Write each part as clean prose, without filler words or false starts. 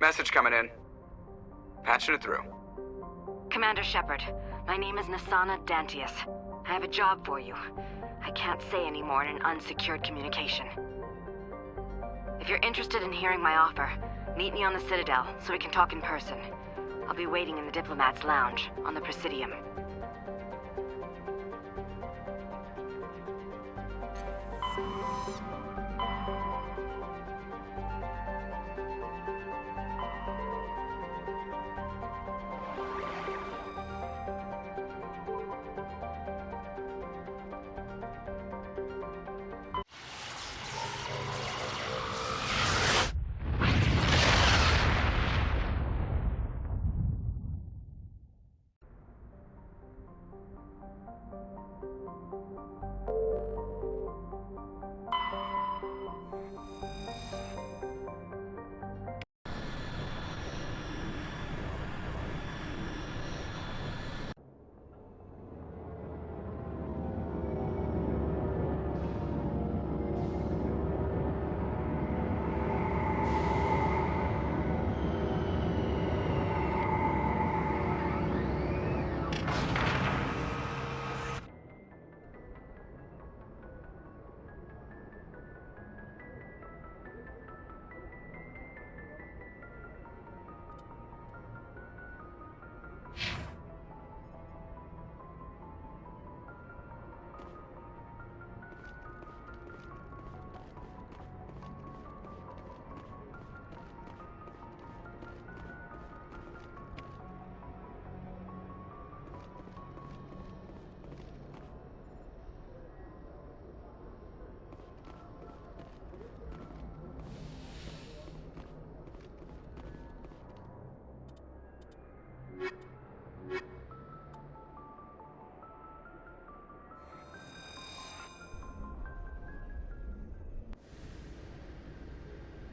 Message coming in. Patching it through. Commander Shepard, my name is Nasana Dantius. I have a job for you. I can't say any more in an unsecured communication. If you're interested in hearing my offer, meet me on the Citadel so we can talk in person. I'll be waiting in the Diplomat's Lounge on the Presidium.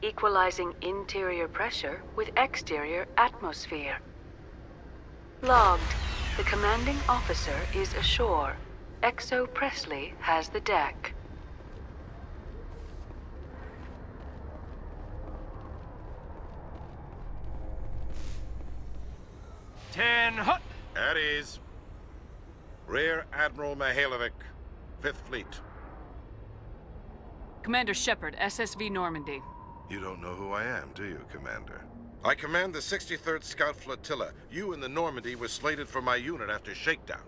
Equalizing interior pressure with exterior atmosphere. Logged. The commanding officer is ashore. Exo Presley has the deck. Hut! At ease. Rear Admiral Mikhailovich, 5th Fleet. Commander Shepard, SSV Normandy. You don't know who I am, do you, Commander? I command the 63rd Scout Flotilla. You and the Normandy were slated for my unit after shakedown.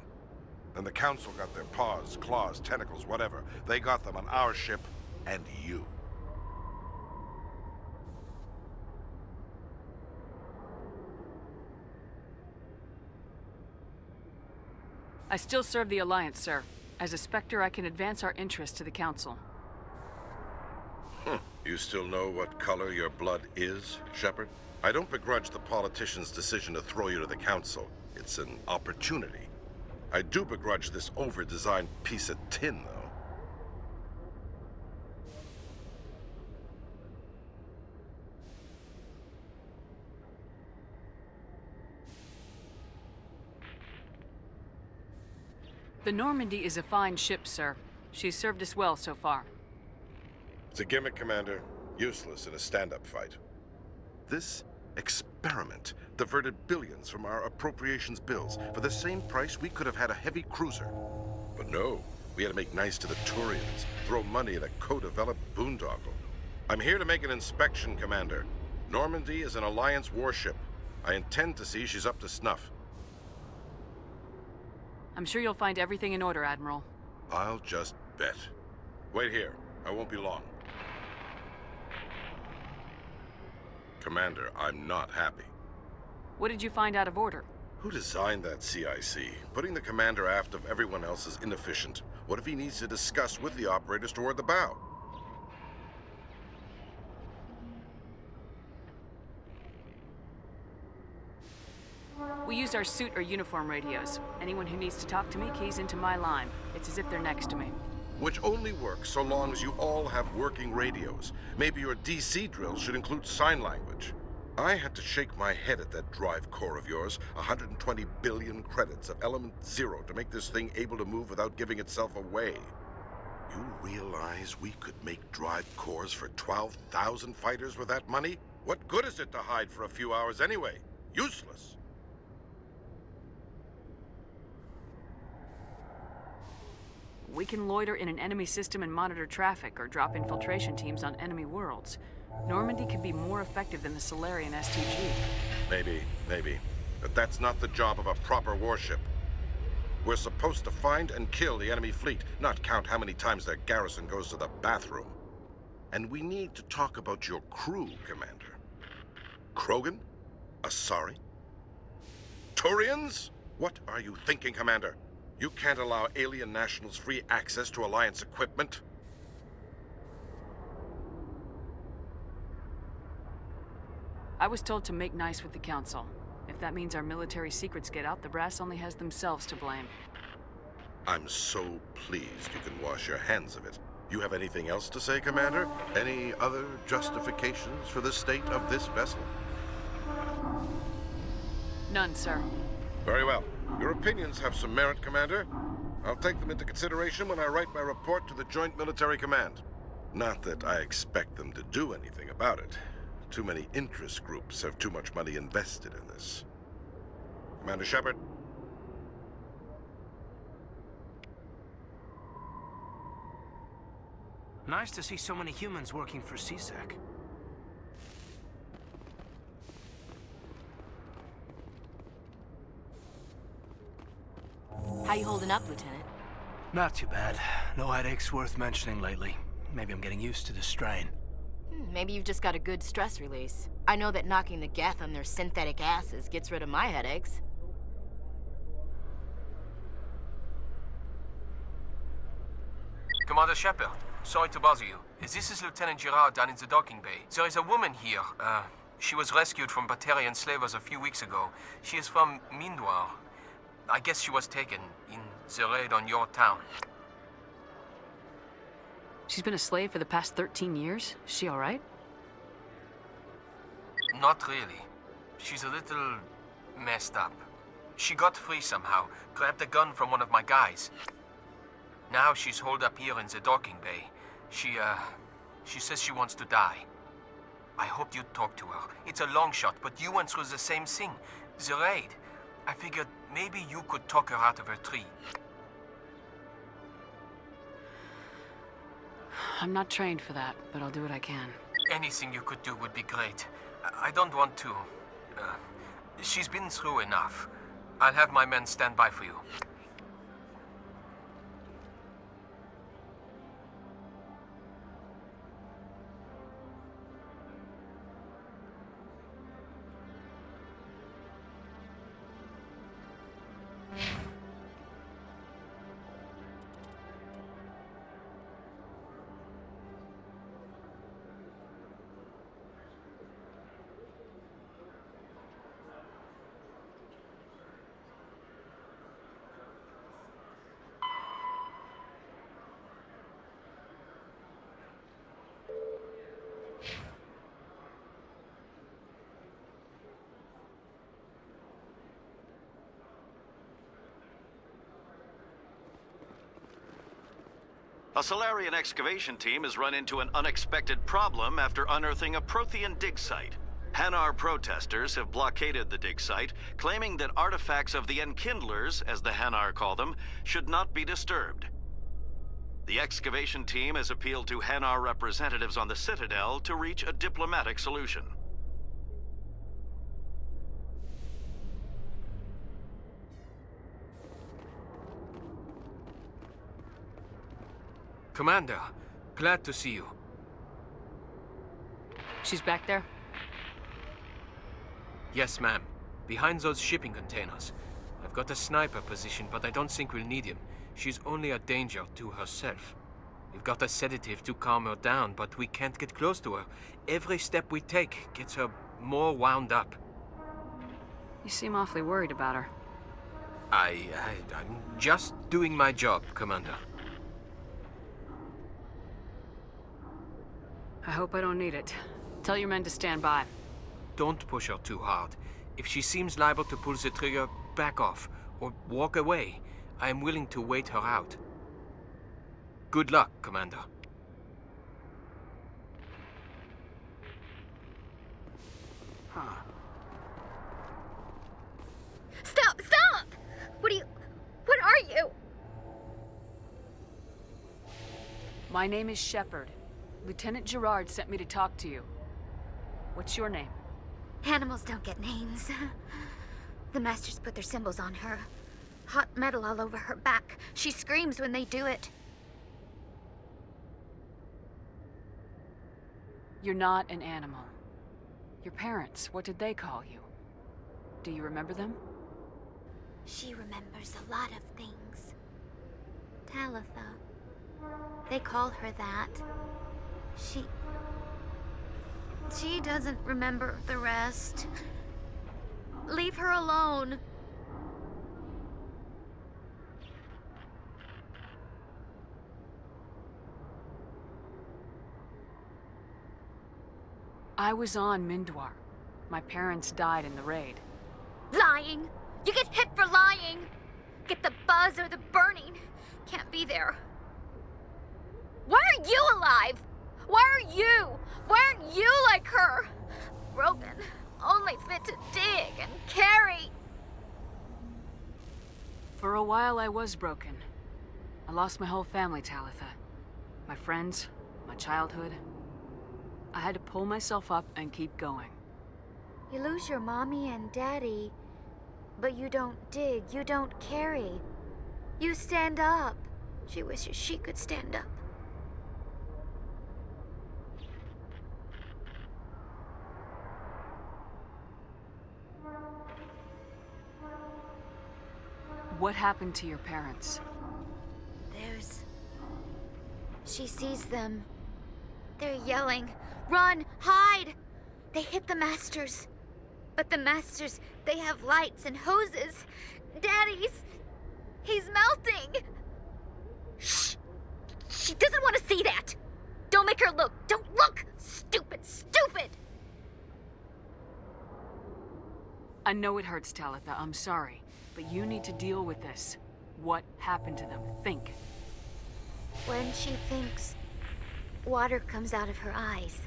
And the Council got their paws, claws, tentacles, whatever. They got them on our ship and you. I still serve the Alliance, sir. As a Spectre, I can advance our interests to the Council. You still know what color your blood is, Shepard? I don't begrudge the politician's decision to throw you to the Council. It's an opportunity. I do begrudge this over-designed piece of tin, though. The Normandy is a fine ship, sir. She's served us well so far. It's a gimmick, Commander. Useless in a stand-up fight. This experiment diverted billions from our appropriations bills. For the same price, we could have had a heavy cruiser. But no, we had to make nice to the Turians, throw money at a co-developed boondoggle. I'm here to make an inspection, Commander. Normandy is an Alliance warship. I intend to see she's up to snuff. I'm sure you'll find everything in order, Admiral. I'll just bet. Wait here. I won't be long. Commander, I'm not happy. What did you find out of order? Who designed that CIC? Putting the commander aft of everyone else is inefficient. What if he needs to discuss with the operators toward the bow? We use our suit or uniform radios. Anyone who needs to talk to me keys into my line. It's as if they're next to me. Which only works so long as you all have working radios. Maybe your DC drills should include sign language. I had to shake my head at that drive core of yours. 120 billion credits of element 0 to make this thing able to move without giving itself away. You realize we could make drive cores for 12,000 fighters with that money? What good is it to hide for a few hours anyway? Useless. We can loiter in an enemy system and monitor traffic, or drop infiltration teams on enemy worlds. Normandy could be more effective than the Solarian STG. Maybe. But that's not the job of a proper warship. We're supposed to find and kill the enemy fleet, not count how many times their garrison goes to the bathroom. And we need to talk about your crew, Commander. Krogan? Asari? Turians? What are you thinking, Commander? You can't allow alien nationals free access to Alliance equipment. I was told to make nice with the Council. If that means our military secrets get out, the brass only has themselves to blame. I'm so pleased you can wash your hands of it. You have anything else to say, Commander? Any other justifications for the state of this vessel? None, sir. Very well. Your opinions have some merit, Commander. I'll take them into consideration when I write my report to the Joint Military Command. Not that I expect them to do anything about it. Too many interest groups have too much money invested in this. Commander Shepard? Nice to see so many humans working for CSEC. How you holding up, Lieutenant? Not too bad. No headaches worth mentioning lately. Maybe I'm getting used to the strain. Maybe you've just got a good stress release. I know that knocking the Geth on their synthetic asses gets rid of my headaches. Commander Shepard, sorry to bother you. This is Lieutenant Gerard down in the docking bay. There is a woman here. She was rescued from Batarian slavers a few weeks ago. She is from Mindoir. I guess she was taken in the raid on your town. She's been a slave for the past 13 years? Is she all right? Not really. She's a little messed up. She got free somehow, grabbed a gun from one of my guys. Now she's holed up here in the docking bay. She says she wants to die. I hope you'd talk to her. It's a long shot, but you went through the same thing. The raid. I figured maybe you could talk her out of her tree. I'm not trained for that, but I'll do what I can. Anything you could do would be great. I don't want to. She's been through enough. I'll have my men stand by for you. A Solarian excavation team has run into an unexpected problem after unearthing a Prothean dig site. Hanar protesters have blockaded the dig site, claiming that artifacts of the Enkindlers, as the Hanar call them, should not be disturbed. The excavation team has appealed to Hanar representatives on the Citadel to reach a diplomatic solution. Commander, glad to see you. She's back there? Yes, ma'am. Behind those shipping containers. I've got a sniper position, but I don't think we'll need him. She's only a danger to herself. We've got a sedative to calm her down, but we can't get close to her. Every step we take gets her more wound up. You seem awfully worried about her. I'm just doing my job, Commander. I hope I don't need it. Tell your men to stand by. Don't push her too hard. If she seems liable to pull the trigger, back off, or walk away. I am willing to wait her out. Good luck, Commander. Stop! Stop! What are you? My name is Shepard. Lieutenant Gerard sent me to talk to you. What's your name? Animals don't get names. The Masters put their symbols on her. Hot metal all over her back. She screams when they do it. You're not an animal. Your parents, what did they call you? Do you remember them? She remembers a lot of things. Talitha. They call her that. She doesn't remember the rest. Leave her alone. I was on Mindoir. My parents died in the raid. Lying! You get hit for lying! Get the buzz or the burning. Can't be there. Why are you alive? Why are you? Why aren't you like her? Broken. Only fit to dig and carry. For a while I was broken. I lost my whole family, Talitha. My friends, my childhood. I had to pull myself up and keep going. You lose your mommy and daddy, but you don't dig, you don't carry. You stand up. She wishes she could stand up. What happened to your parents? She sees them. They're yelling, "Run! Hide!" They hit the Masters. But the Masters, they have lights and hoses. He's melting! Shh! She doesn't want to see that! Don't make her look! Don't look! Stupid, stupid! I know it hurts, Talitha. I'm sorry. But you need to deal with this. What happened to them? Think. When she thinks, water comes out of her eyes.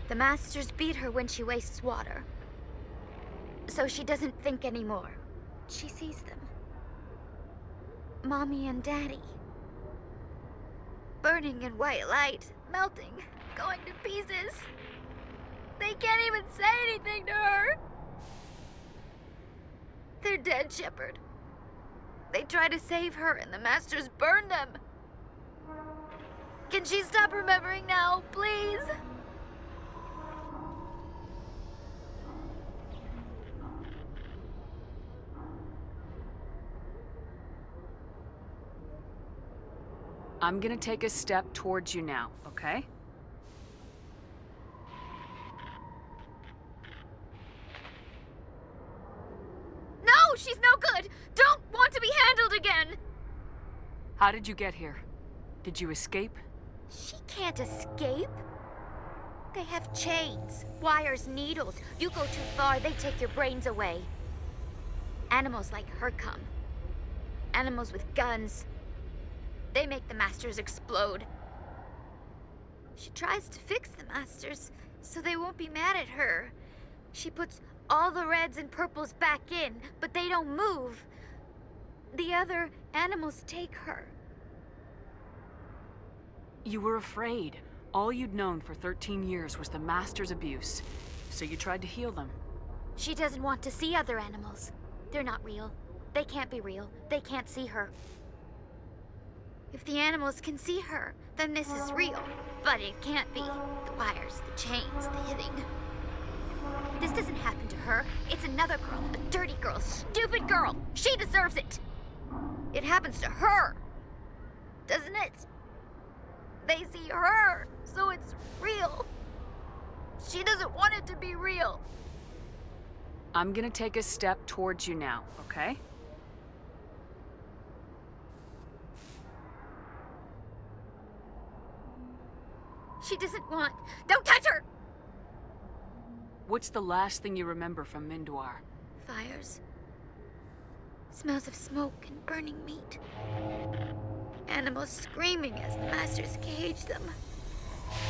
The Masters beat her when she wastes water. So she doesn't think anymore. She sees them. Mommy and Daddy. Burning in white light, melting, going to pieces. They can't even say anything to her. They're dead, Shepard. They try to save her and the Masters burn them. Can she stop remembering now, please? I'm gonna take a step towards you now, okay? No, she's no good! Don't want to be handled again! How did you get here? Did you escape? She can't escape. They have chains, wires, needles. You go too far, they take your brains away. Animals like her come. Animals with guns. They make the Masters explode. She tries to fix the Masters so they won't be mad at her. She puts all the reds and purples back in, but they don't move. The other animals take her. You were afraid. All you'd known for 13 years was the Master's abuse, so you tried to heal them. She doesn't want to see other animals. They're not real. They can't be real. They can't see her. If the animals can see her, then this is real. But it can't be. The wires, the chains, the hitting. This doesn't happen to her. It's another girl, a dirty girl, stupid girl. She deserves it. It happens to her, doesn't it? They see her, so it's real. She doesn't want it to be real. I'm gonna take a step towards you now, okay? She doesn't want... Don't touch her! What's the last thing you remember from Mindoir? Fires. Smells of smoke and burning meat. Animals screaming as the masters cage them.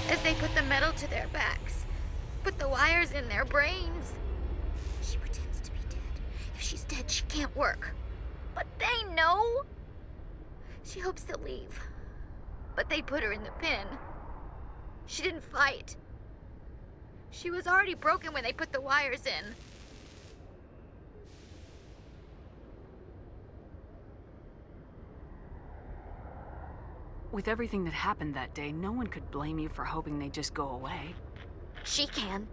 As they put the metal to their backs. Put the wires in their brains. She pretends to be dead. If she's dead, she can't work. But they know. She hopes they'll leave. But they put her in the pen. She didn't fight. She was already broken when they put the wires in. With everything that happened that day, no one could blame you for hoping they'd just go away. She can.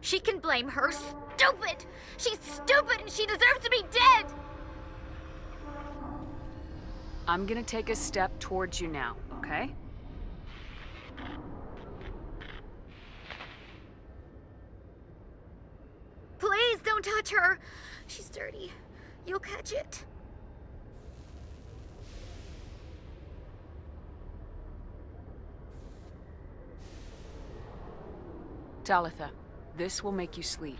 She can blame her. Stupid! She's stupid and she deserves to be dead! I'm gonna take a step towards you now, okay? Please don't touch her. She's dirty. You'll catch it. Talitha, this will make you sleep.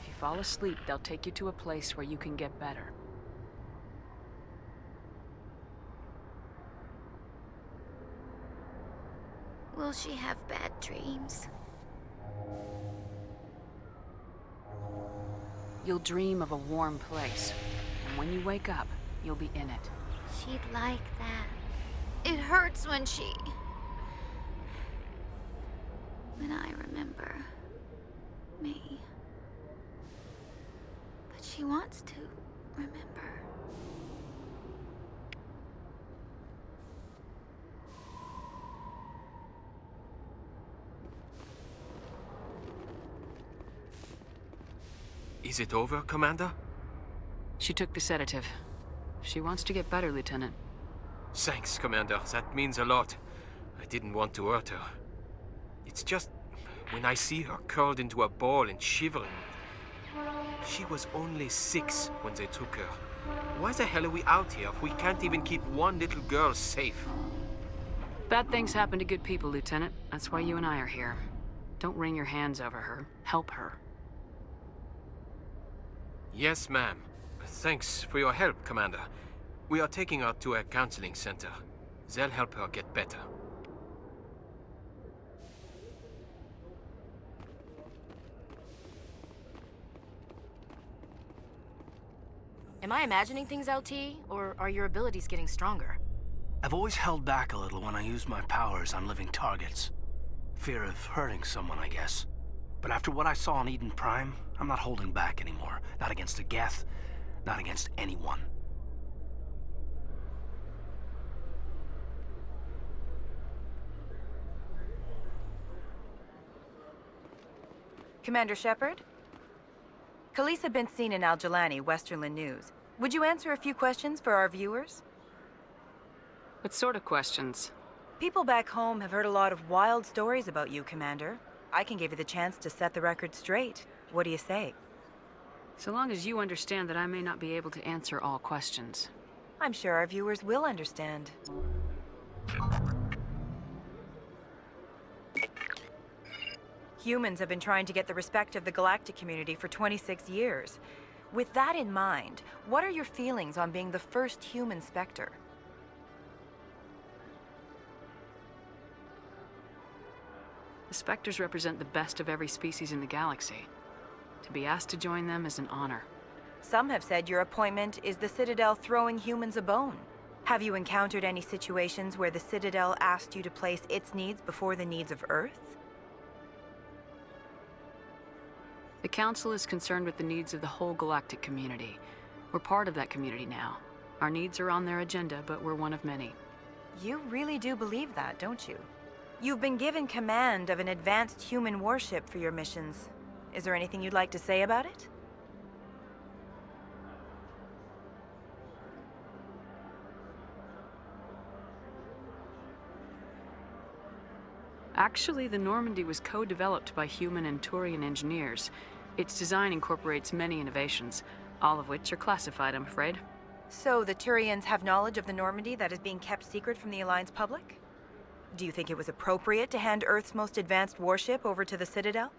If you fall asleep, they'll take you to a place where you can get better. Will she have bad dreams? You'll dream of a warm place, and when you wake up, you'll be in it. She'd like that. It hurts when I remember me. But she wants to remember. Is it over, Commander? She took the sedative. She wants to get better, Lieutenant. Thanks, Commander. That means a lot. I didn't want to hurt her. It's just, when I see her curled into a ball and shivering. She was only 6 when they took her. Why the hell are we out here if we can't even keep one little girl safe? Bad things happen to good people, Lieutenant. That's why you and I are here. Don't wring your hands over her. Help her. Yes, ma'am. Thanks for your help, Commander. We are taking her to a counseling center. They'll help her get better. Am I imagining things, LT? Or are your abilities getting stronger? I've always held back a little when I use my powers on living targets. Fear of hurting someone, I guess. But after what I saw on Eden Prime, I'm not holding back anymore. Not against a Geth, not against anyone. Commander Shepard? Khalees had been seen in Al-Jalani, Westerland News. Would you answer a few questions for our viewers? What sort of questions? People back home have heard a lot of wild stories about you, Commander. I can give you the chance to set the record straight. What do you say? So long as you understand that I may not be able to answer all questions. I'm sure our viewers will understand. Humans have been trying to get the respect of the galactic community for 26 years. With that in mind, what are your feelings on being the first human Spectre? The Spectres represent the best of every species in the galaxy. To be asked to join them is an honor. Some have said your appointment is the Citadel throwing humans a bone. Have you encountered any situations where the Citadel asked you to place its needs before the needs of Earth? The Council is concerned with the needs of the whole galactic community. We're part of that community now. Our needs are on their agenda, but we're one of many. You really do believe that, don't you? You've been given command of an advanced human warship for your missions. Is there anything you'd like to say about it? Actually, the Normandy was co-developed by human and Turian engineers. Its design incorporates many innovations, all of which are classified, I'm afraid. So the Turians have knowledge of the Normandy that is being kept secret from the Alliance public? Do you think it was appropriate to hand Earth's most advanced warship over to the Citadel?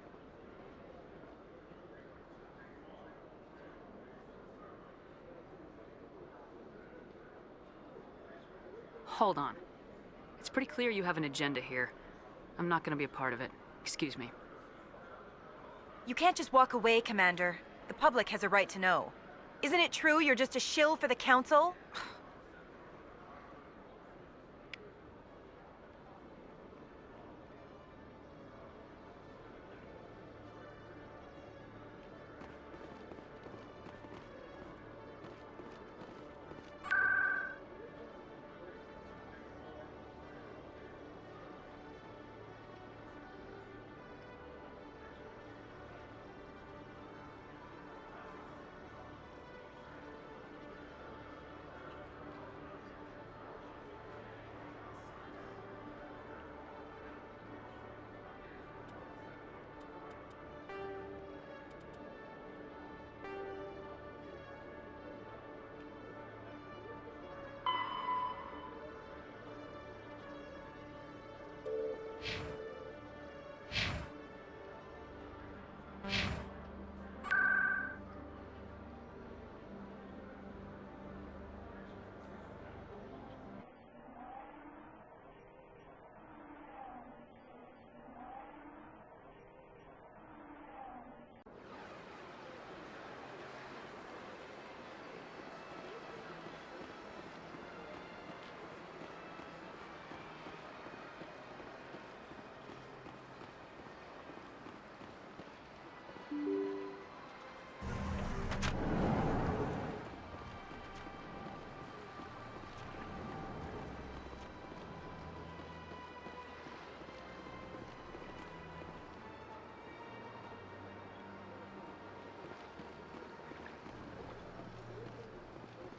Hold on. It's pretty clear you have an agenda here. I'm not gonna be a part of it. Excuse me. You can't just walk away, Commander. The public has a right to know. Isn't it true you're just a shill for the Council?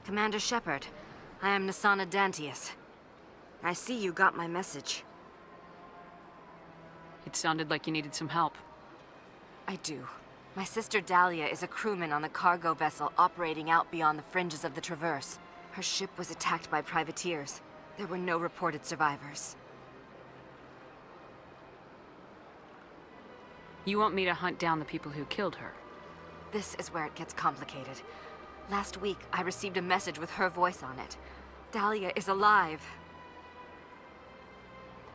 Commander Shepard, I am Asari Diplomacy. I see you got my message. It sounded like you needed some help. I do. My sister Dahlia is a crewman on the cargo vessel operating out beyond the fringes of the Traverse. Her ship was attacked by privateers. There were no reported survivors. You want me to hunt down the people who killed her? This is where it gets complicated. Last week, I received a message with her voice on it. Dahlia is alive.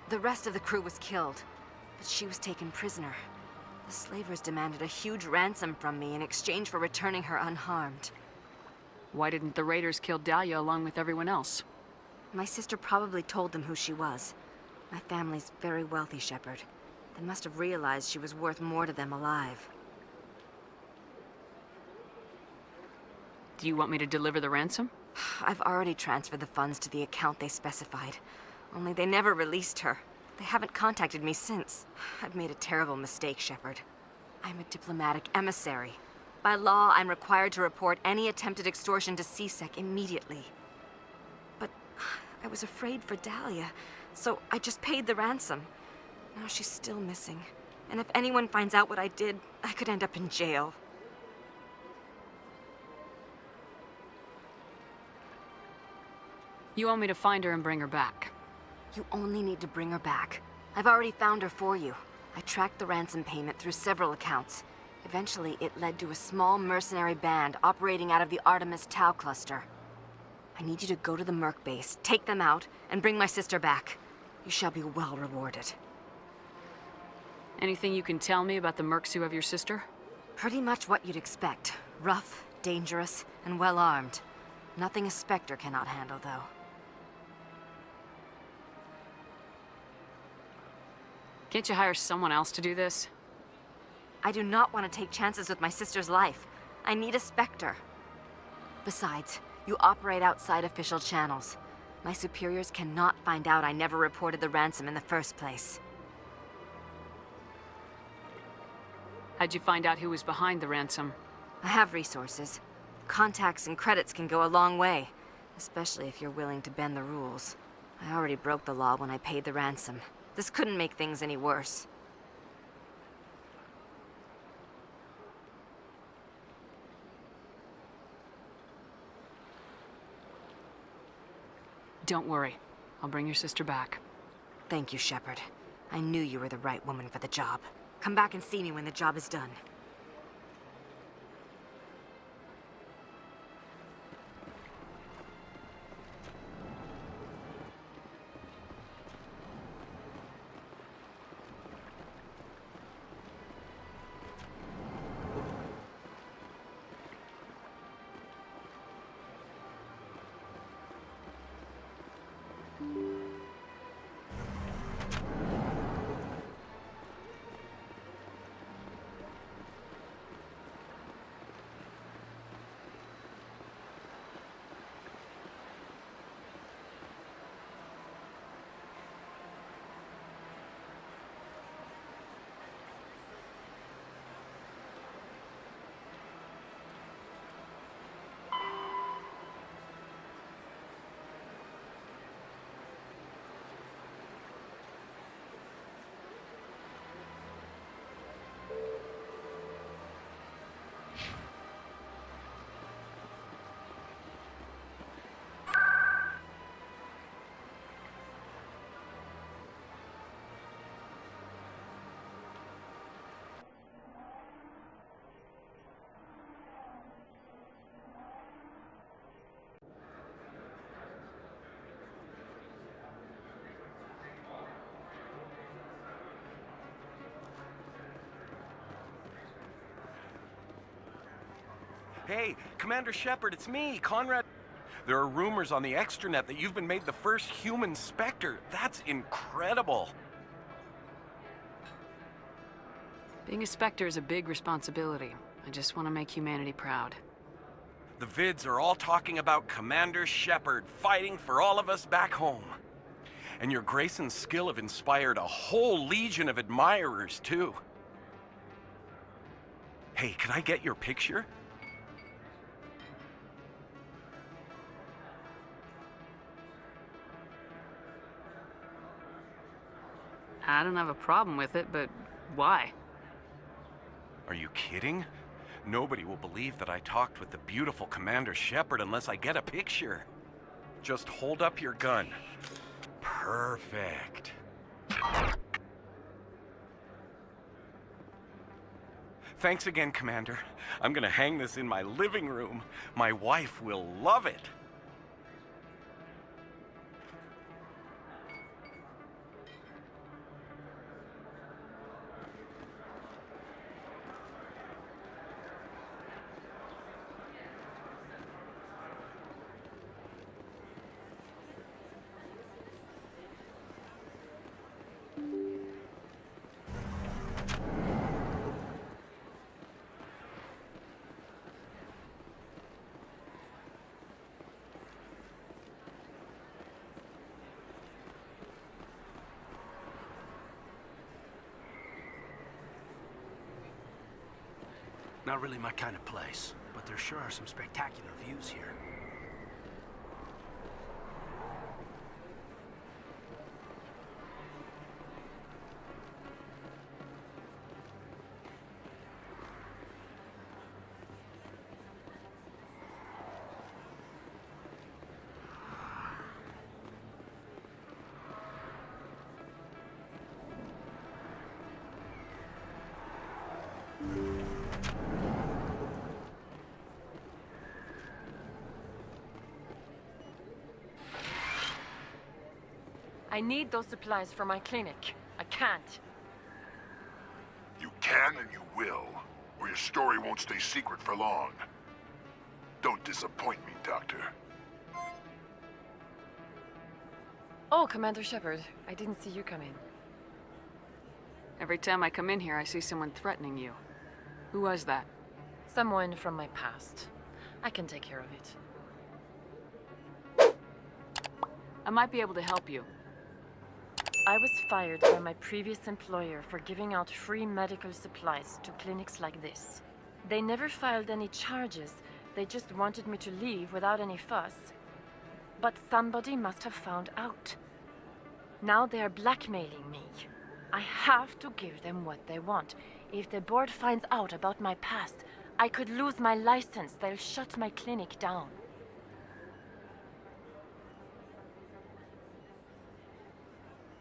The rest of the crew was killed, but she was taken prisoner. The slavers demanded a huge ransom from me in exchange for returning her unharmed. Why didn't the raiders kill Dahlia along with everyone else? My sister probably told them who she was. My family's very wealthy, Shepard. They must have realized she was worth more to them alive. Do you want me to deliver the ransom? I've already transferred the funds to the account they specified. Only they never released her. They haven't contacted me since. I've made a terrible mistake, Shepard. I'm a diplomatic emissary. By law, I'm required to report any attempted extortion to CSEC immediately. But I was afraid for Dahlia, so I just paid the ransom. Now she's still missing. And if anyone finds out what I did, I could end up in jail. You want me to find her and bring her back? You only need to bring her back. I've already found her for you. I tracked the ransom payment through several accounts. Eventually, it led to a small mercenary band operating out of the Artemis Tau cluster. I need you to go to the Merc base, take them out, and bring my sister back. You shall be well rewarded. Anything you can tell me about the Mercs who have your sister? Pretty much what you'd expect. Rough, dangerous, and well-armed. Nothing a Spectre cannot handle, though. Can't you hire someone else to do this? I do not want to take chances with my sister's life. I need a Spectre. Besides, you operate outside official channels. My superiors cannot find out I never reported the ransom in the first place. How'd you find out who was behind the ransom? I have resources. Contacts and credits can go a long way, especially if you're willing to bend the rules. I already broke the law when I paid the ransom. This couldn't make things any worse. Don't worry. I'll bring your sister back. Thank you, Shepard. I knew you were the right woman for the job. Come back and see me when the job is done. Hey, Commander Shepard, it's me, Conrad. There are rumors on the extranet that you've been made the first human Spectre. That's incredible. Being a Spectre is a big responsibility. I just want to make humanity proud. The vids are all talking about Commander Shepard fighting for all of us back home. And your grace and skill have inspired a whole legion of admirers, too. Hey, can I get your picture? I don't have a problem with it, but why? Are you kidding? Nobody will believe that I talked with the beautiful Commander Shepard unless I get a picture. Just hold up your gun. Perfect. Thanks again, Commander. I'm gonna hang this in my living room. My wife will love it. Not really my kind of place, but there sure are some spectacular views here. I need those supplies for my clinic. I can't. You can and you will, or your story won't stay secret for long. Don't disappoint me, Doctor. Oh, Commander Shepard. I didn't see you come in. Every time I come in here, I see someone threatening you. Who was that? Someone from my past. I can take care of it. I might be able to help you. I was fired by my previous employer for giving out free medical supplies to clinics like this. They never filed any charges. They just wanted me to leave without any fuss. But somebody must have found out. Now they are blackmailing me. I have to give them what they want. If the board finds out about my past, I could lose my license. They'll shut my clinic down.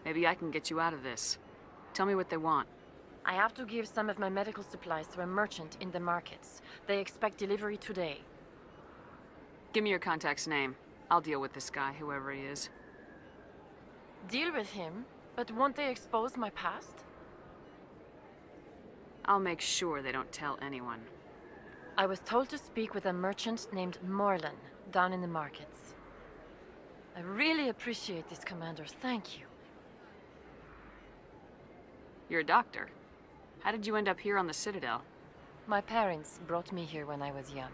Maybe I can get you out of this. Tell me what they want. I have to give some of my medical supplies to a merchant in the markets. They expect delivery today. Give me your contact's name. I'll deal with this guy, whoever he is. Deal with him? But won't they expose my past? I'll make sure they don't tell anyone. I was told to speak with a merchant named Morlan, down in the markets. I really appreciate this, Commander. Thank you. You're a doctor. How did you end up here on the Citadel? My parents brought me here when I was young.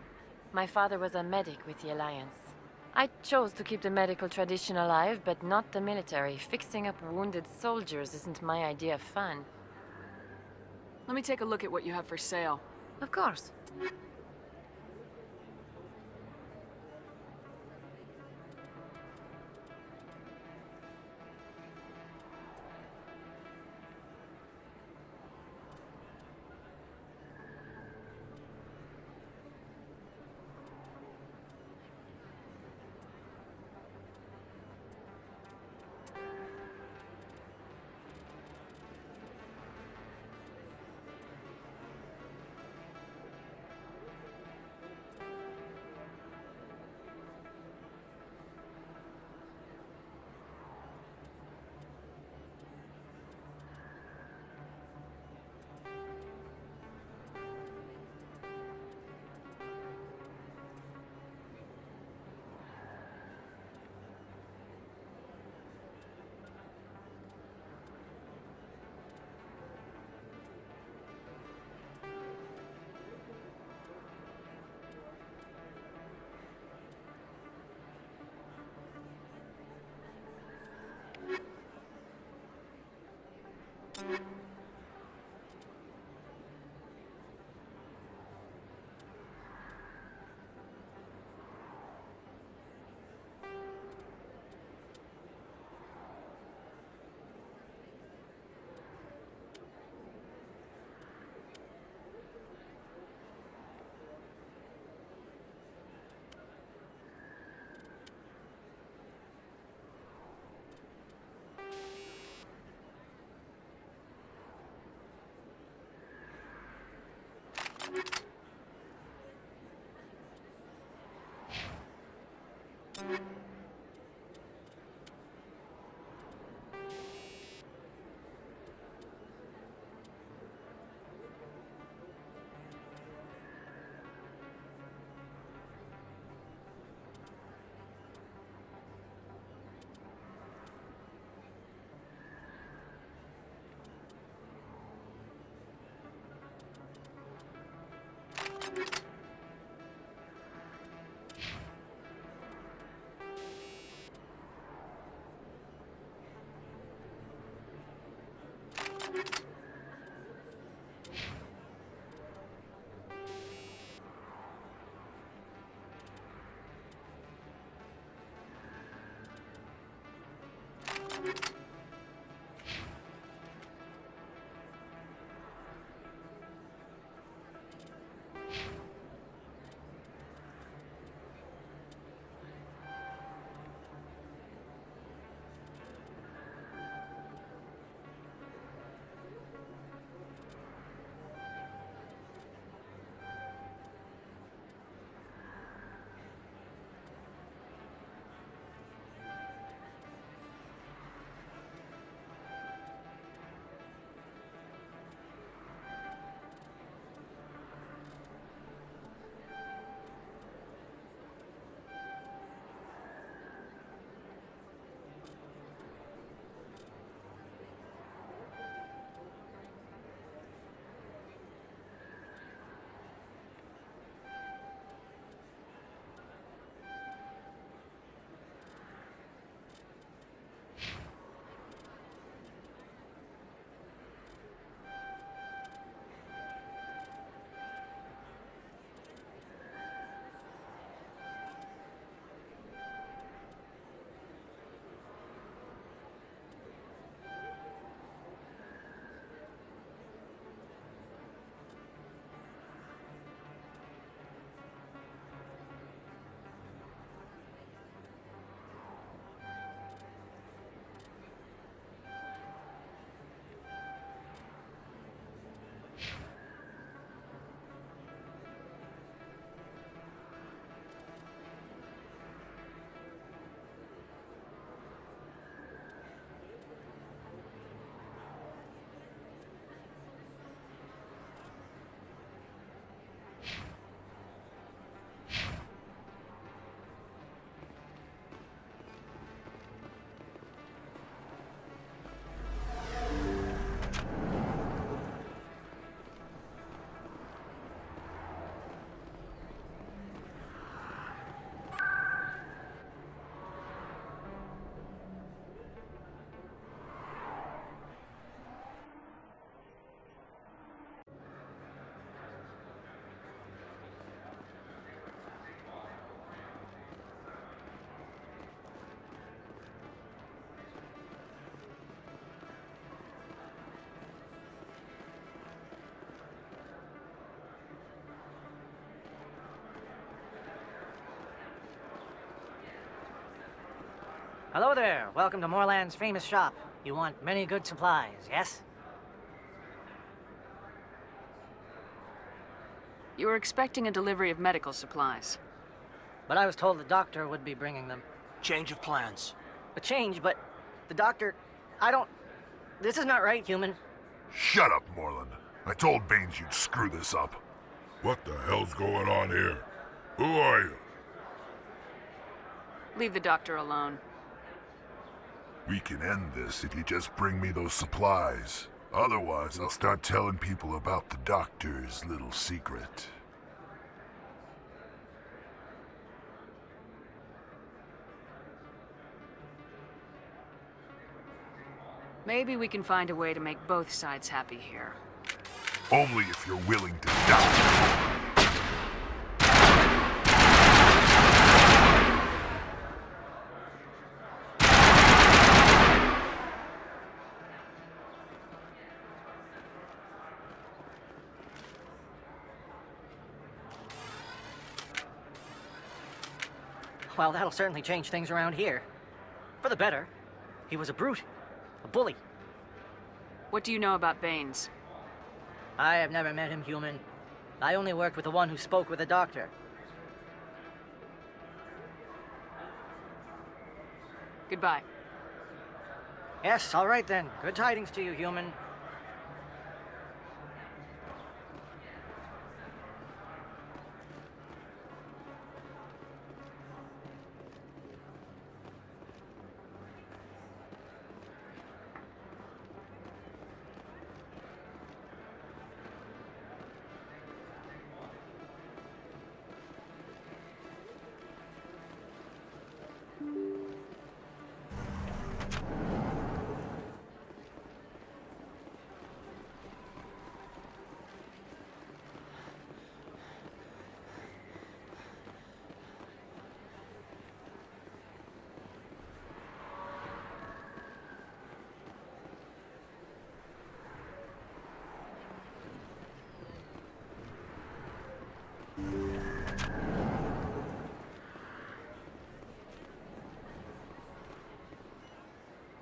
My father was a medic with the Alliance. I chose to keep the medical tradition alive, but not the military. Fixing up wounded soldiers isn't my idea of fun. Let me take a look at what you have for sale. Of course. Hello there. Welcome to Morlan's famous shop. You want many good supplies, yes? You were expecting a delivery of medical supplies. But I was told the doctor would be bringing them. Change of plans. A change, but the doctor... This is not right, human. Shut up, Morlan. I told Baines you'd screw this up. What the hell's going on here? Who are you? Leave the doctor alone. We can end this if you just bring me those supplies. Otherwise, I'll start telling people about the doctor's little secret. Maybe we can find a way to make both sides happy here. Only if you're willing to die. Well, that'll certainly change things around here. For the better. He was a brute. A bully. What do you know about Baines? I have never met him, human. I only worked with the one who spoke with the doctor. Goodbye. Yes, all right then. Good tidings to you, human.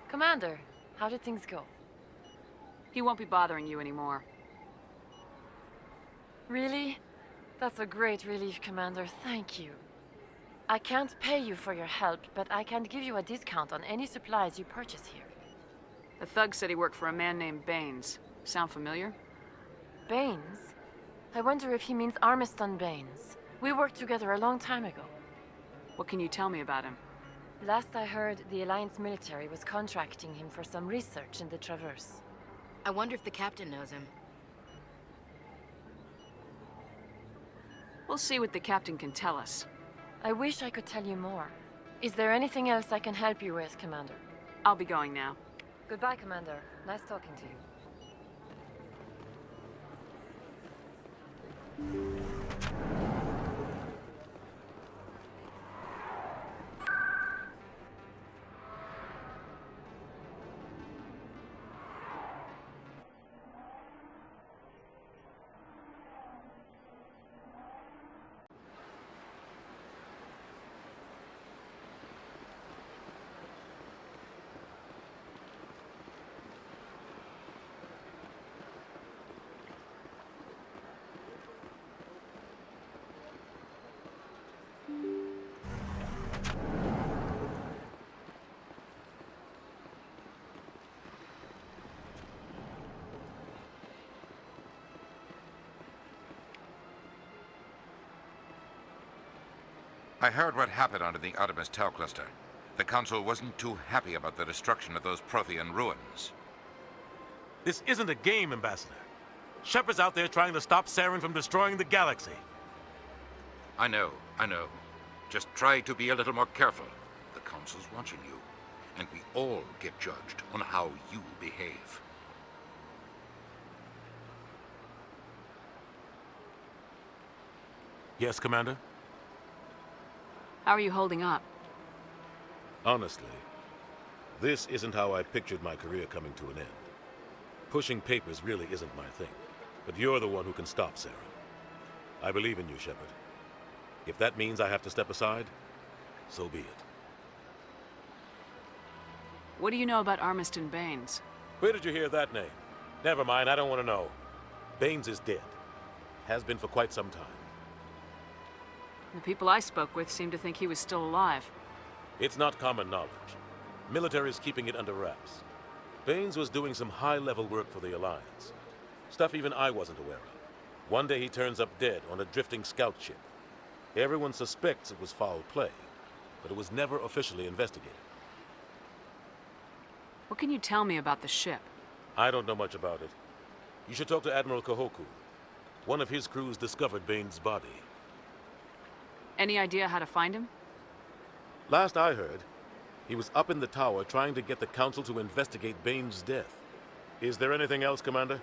Commander, how did things go? He won't be bothering you anymore. Really? That's a great relief, Commander. Thank you. I can't pay you for your help, but I can give you a discount on any supplies you purchase here. The thug said he worked for a man named Baines. Sound familiar? Baines? I wonder if he means Armiston Baines. We worked together a long time ago. What can you tell me about him? Last I heard, the Alliance military was contracting him for some research in the Traverse. I wonder if the captain knows him. We'll see what the captain can tell us. I wish I could tell you more. Is there anything else I can help you with, Commander? I'll be going now. Goodbye, Commander. Nice talking to you. I heard what happened under the Artemis Tau cluster. The Council wasn't too happy about the destruction of those Prothean ruins. This isn't a game, Ambassador. Shepard's out there trying to stop Saren from destroying the galaxy. I know. Just try to be a little more careful. The Council's watching you, and we all get judged on how you behave. Yes, Commander? How are you holding up? Honestly, this isn't how I pictured my career coming to an end. Pushing papers really isn't my thing, but you're the one who can stop Saren. I believe in you, Shepard. If that means I have to step aside, so be it. What do you know about Armiston Baines? Where did you hear that name? Never mind, I don't want to know. Baines is dead. Has been for quite some time. The people I spoke with seemed to think he was still alive. It's not common knowledge. Military's keeping it under wraps. Baines was doing some high-level work for the Alliance. Stuff even I wasn't aware of. One day he turns up dead on a drifting scout ship. Everyone suspects it was foul play, but it was never officially investigated. What can you tell me about the ship? I don't know much about it. You should talk to Admiral Kahoku. One of his crews discovered Baines' body. Any idea how to find him? Last I heard, he was up in the tower trying to get the Council to investigate Baines' death. Is there anything else, Commander?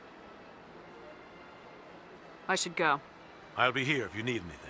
I should go. I'll be here if you need anything.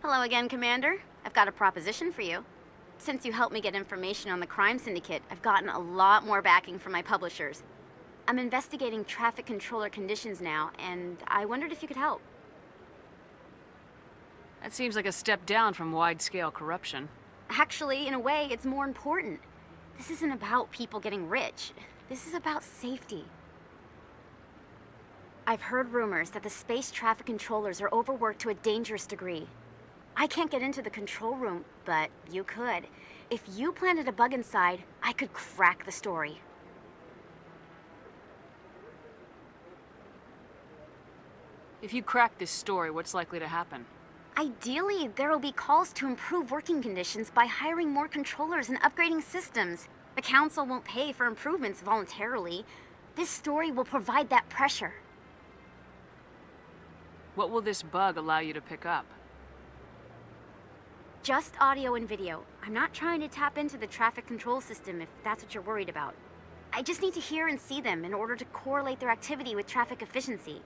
Hello again, Commander. I've got a proposition for you. Since you helped me get information on the crime syndicate, I've gotten a lot more backing from my publishers. I'm investigating traffic controller conditions now, and I wondered if you could help. That seems like a step down from wide-scale corruption. Actually, in a way, it's more important. This isn't about people getting rich. This is about safety. I've heard rumors that the space traffic controllers are overworked to a dangerous degree. I can't get into the control room, but you could. If you planted a bug inside, I could crack the story. If you crack this story, what's likely to happen? Ideally, there will be calls to improve working conditions by hiring more controllers and upgrading systems. The Council won't pay for improvements voluntarily. This story will provide that pressure. What will this bug allow you to pick up? Just audio and video. I'm not trying to tap into the traffic control system if that's what you're worried about. I just need to hear and see them in order to correlate their activity with traffic efficiency.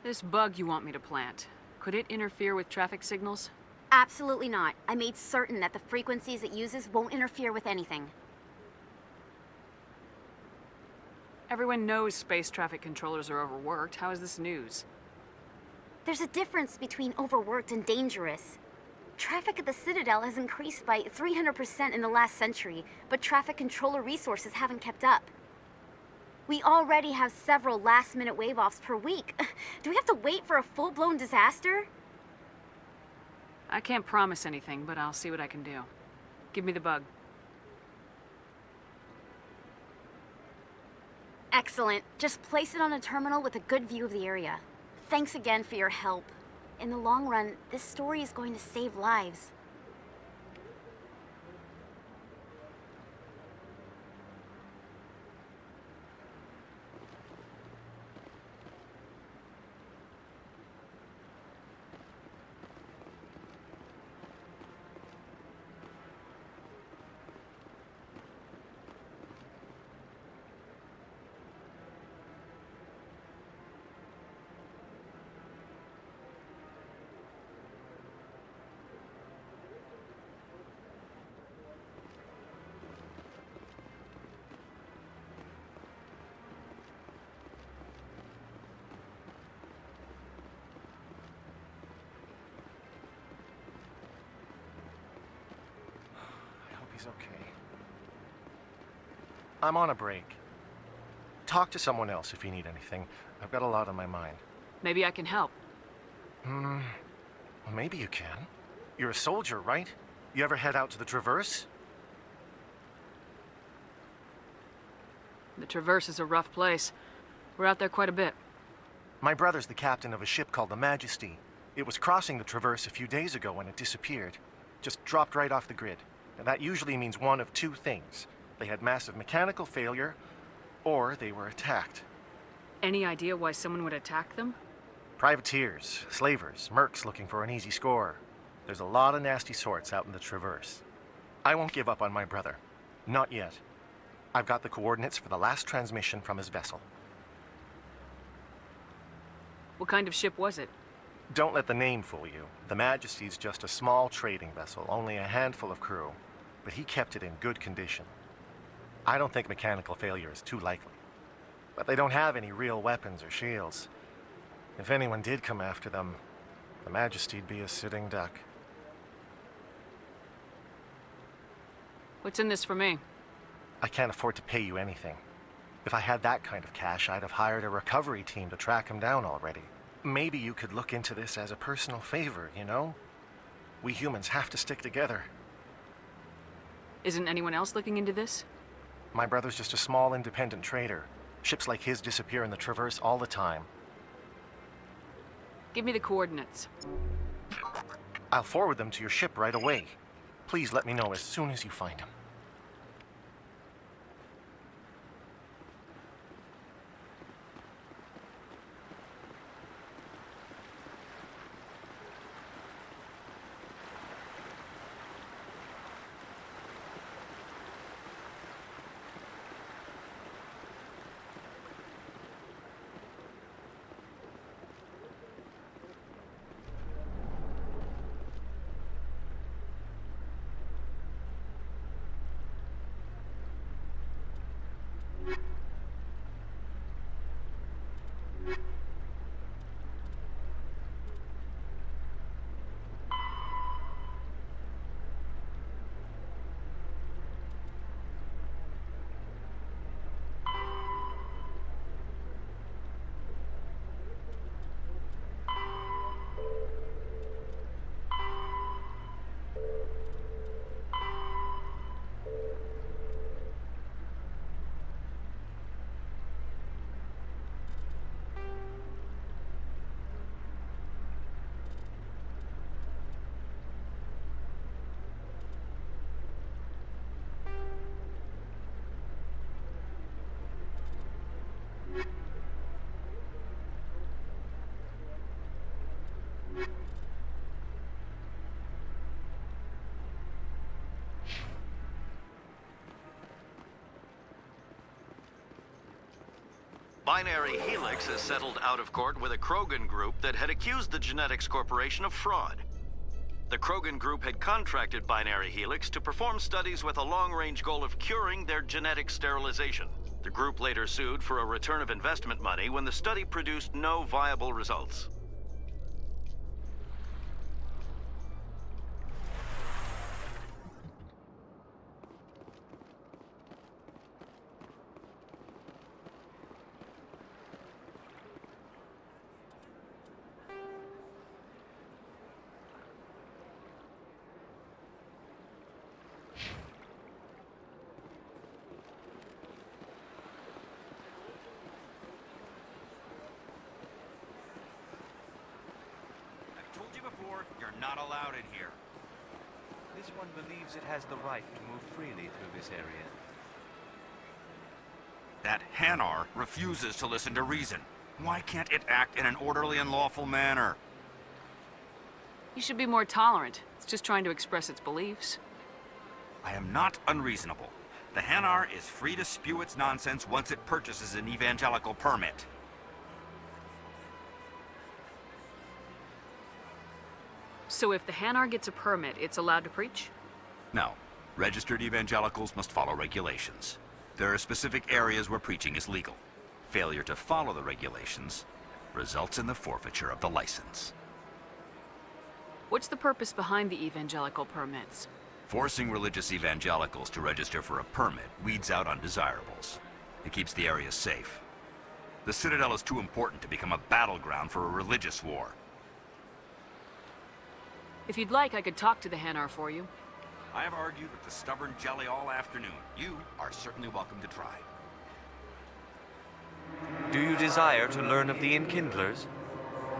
This bug you want me to plant, could it interfere with traffic signals? Absolutely not. I made certain that the frequencies it uses won't interfere with anything. Everyone knows space traffic controllers are overworked. How is this news? There's a difference between overworked and dangerous. Traffic at the Citadel has increased by 300% in the last century, but traffic controller resources haven't kept up. We already have several last-minute wave-offs per week. Do we have to wait for a full-blown disaster? I can't promise anything, but I'll see what I can do. Give me the bug. Excellent. Just place it on a terminal with a good view of the area. Thanks again for your help. In the long run, this story is going to save lives. He's okay. I'm on a break. Talk to someone else if you need anything. I've got a lot on my mind. Maybe I can help. Well, maybe you can. You're a soldier, right? You ever head out to the Traverse? The Traverse is a rough place. We're out there quite a bit. My brother's the captain of a ship called the Majesty. It was crossing the Traverse a few days ago when it disappeared. Just dropped right off the grid. And that usually means one of two things. They had massive mechanical failure, or they were attacked. Any idea why someone would attack them? Privateers, slavers, mercs looking for an easy score. There's a lot of nasty sorts out in the Traverse. I won't give up on my brother. Not yet. I've got the coordinates for the last transmission from his vessel. What kind of ship was it? Don't let the name fool you. The Majesty's just a small trading vessel, only a handful of crew. But he kept it in good condition. I don't think mechanical failure is too likely. But they don't have any real weapons or shields. If anyone did come after them, the Majesty'd be a sitting duck. What's in this for me? I can't afford to pay you anything. If I had that kind of cash, I'd have hired a recovery team to track him down already. Maybe you could look into this as a personal favor, you know? We humans have to stick together. Isn't anyone else looking into this? My brother's just a small independent trader. Ships like his disappear in the Traverse all the time. Give me the coordinates. I'll forward them to your ship right away. Please let me know as soon as you find him. Binary Helix has settled out of court with a Krogan group that had accused the Genetics Corporation of fraud. The Krogan group had contracted Binary Helix to perform studies with a long-range goal of curing their genetic sterilization. The group later sued for a return of investment money when the study produced no viable results. You're not allowed in here. This one believes it has the right to move freely through this area. That Hanar refuses to listen to reason. Why can't it act in an orderly and lawful manner? You should be more tolerant. It's just trying to express its beliefs. I am not unreasonable. The Hanar is free to spew its nonsense once it purchases an evangelical permit. So if the Hanar gets a permit, it's allowed to preach? No. Registered evangelicals must follow regulations. There are specific areas where preaching is legal. Failure to follow the regulations results in the forfeiture of the license. What's the purpose behind the evangelical permits? Forcing religious evangelicals to register for a permit weeds out undesirables. It keeps the area safe. The Citadel is too important to become a battleground for a religious war. If you'd like, I could talk to the Hanar for you. I have argued with the stubborn jelly all afternoon. You are certainly welcome to try. Do you desire to learn of the Enkindlers?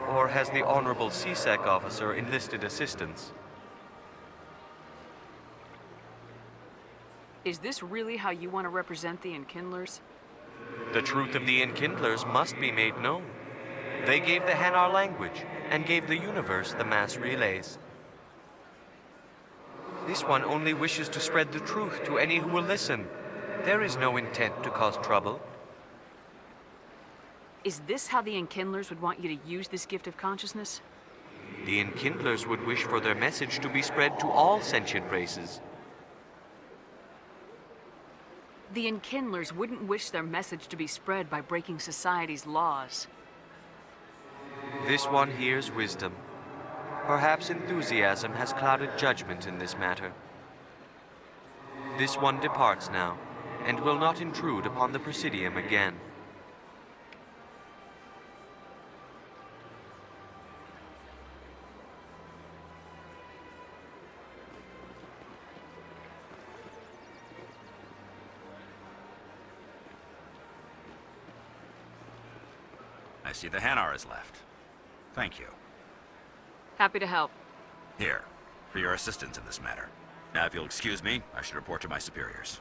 Or has the Honorable CSEC officer enlisted assistance? Is this really how you want to represent the Enkindlers? The truth of the Enkindlers must be made known. They gave the Hanar language, and gave the universe the mass relays. This one only wishes to spread the truth to any who will listen. There is no intent to cause trouble. Is this how the Enkindlers would want you to use this gift of consciousness? The Enkindlers would wish for their message to be spread to all sentient races. The Enkindlers wouldn't wish their message to be spread by breaking society's laws. This one hears wisdom. Perhaps enthusiasm has clouded judgment in this matter. This one departs now, and will not intrude upon the Presidium again. I see the Hanar is left. Thank you. Happy to help. Here, for your assistance in this matter. Now, if you'll excuse me, I should report to my superiors.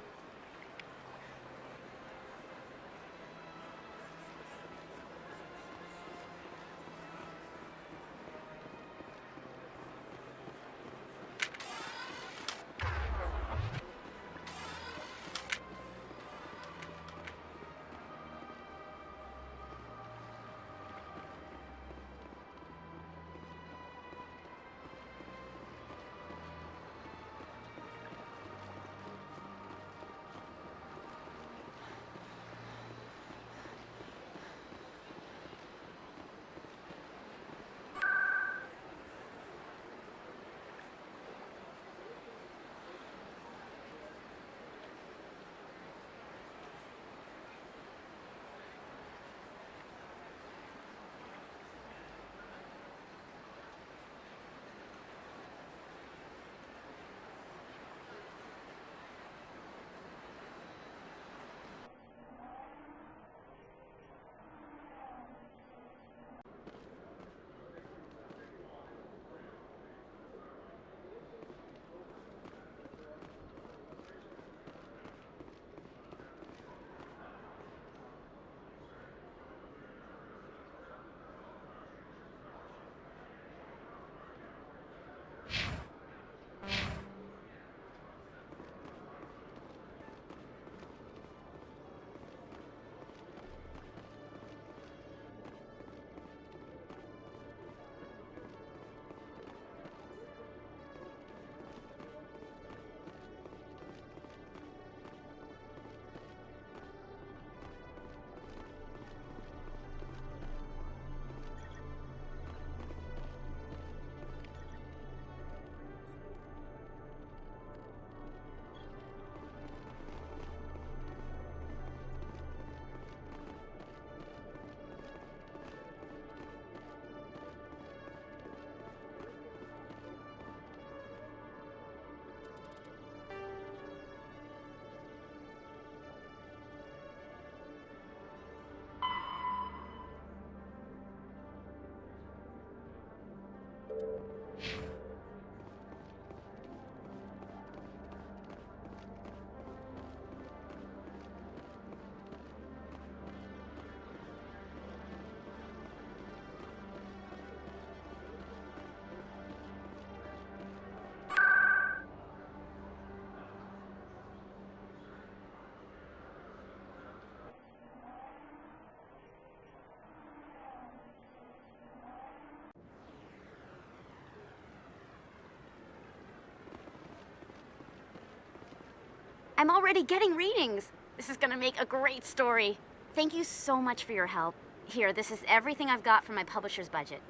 I'm already getting readings. This is gonna make a great story. Thank you so much for your help. Here, this is everything I've got from my publisher's budget.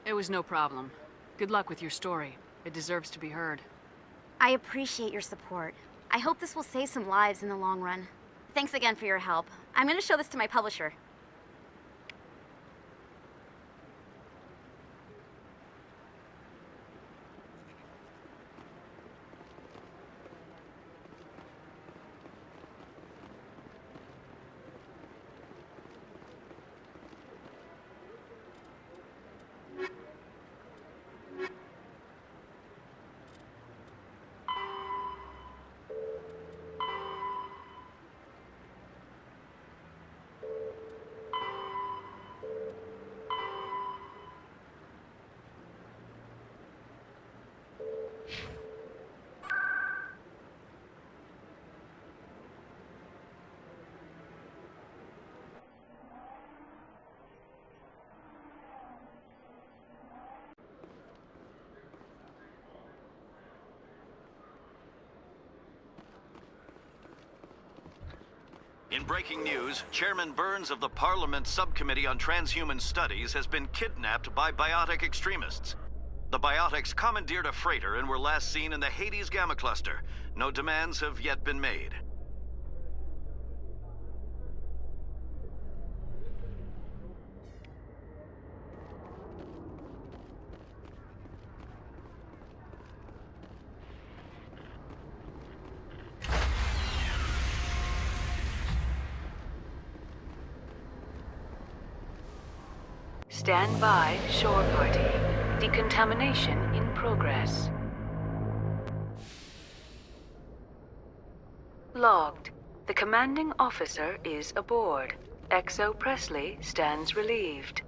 It was no problem. Good luck with your story. It deserves to be heard. I appreciate your support. I hope this will save some lives in the long run. Thanks again for your help. I'm gonna show this to my publisher. In breaking news, Chairman Burns of the Parliament Subcommittee on Transhuman Studies has been kidnapped by biotic extremists. The biotics commandeered a freighter and were last seen in the Hades Gamma Cluster. No demands have yet been made. Stand by, shore party. Decontamination in progress. Logged. The commanding officer is aboard. XO Presley stands relieved.